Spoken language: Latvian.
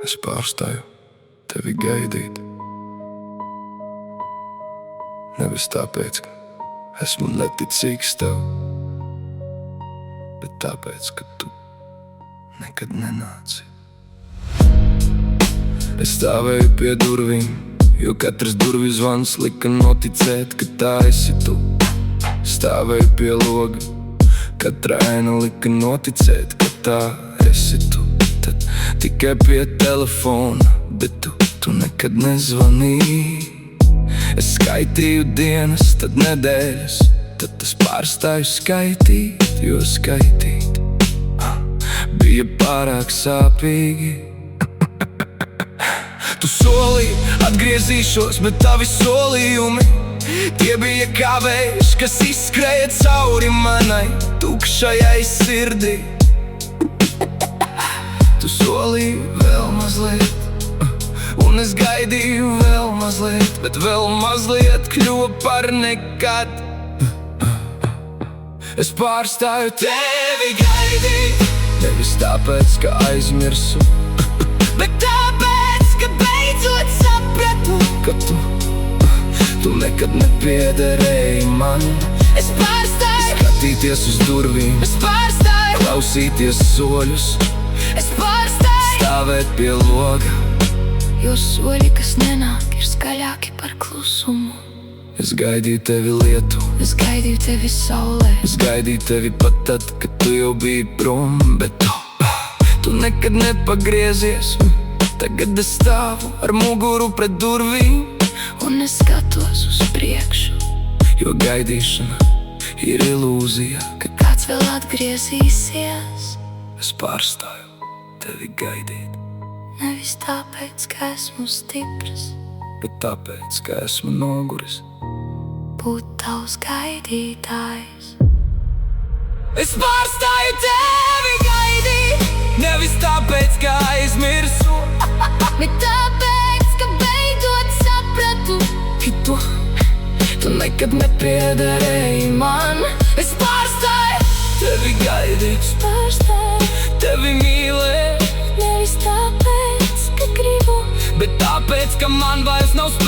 Es pārstāju tevi gaidīt. Nevis tāpēc, ka esmu neticīgs tev, bet tāpēc, ka tu nekad nenāci. Es stāvēju pie durvīm, jo katrs durvju zvans lika noticēt, ka tā esi tu. Stāvēju pie loga, katra aina lika noticēt, ka tā esi tu. Tad tikai pie telefona, bet tu nekad nezvanīji. Es skaitīju dienas, tad nedēļas, tad es pārstāju skaitīt, jo skaitīt bija pārāk sāpīgi. Tu solīji, atgriezīšos, bet tavi solījumi tie bija kā vējš, kas izskrēja cauri manai tukšajai sirdī. Tu solīji vēl mazliet, un es gaidīju vēl mazliet, bet vēl mazliet kļuva par nekad. Es pārstāju tevi gaidīt, nevis tāpēc, ka aizmirsu, bet tāpēc, ka beidzot sapratu, ka tu nekad nepiederēji man. Es pārstāju skatīties uz durvīm, es pārstāju klausīties soļus, es pārstāju stāvēt pie loga, jo soļi, kas nenāk, ir skaļāki par klusumu. Es gaidīju tevi lietu, es gaidīju tevi saulē, es gaidīju tevi pat tad, kad tu jau biji prom, bet tu nekad nepagriezies. Tagad es stāvu ar muguru pret durvīm, un es skatos uz priekšu, jo gaidīšana ir ilūzija, ka kāds vēl atgriezīsies. Es pārstāju tevi gaidīt, nevis tāpēc, ka esmu stiprs, bet tāpēc, ka esmu noguris būt tavs gaidītājs. Es pārstāju tevi gaidīt, nevis tāpēc, ka aizmirsu, bet tāpēc, ka beidzot sapratu, ka tu nekad nepiederēji man. Es pārstāju tevi gaidīt, pārstāju tevi mīlēt, nevis tāpēc, ka gribu, bet tāpēc, ka man vairs nav spēku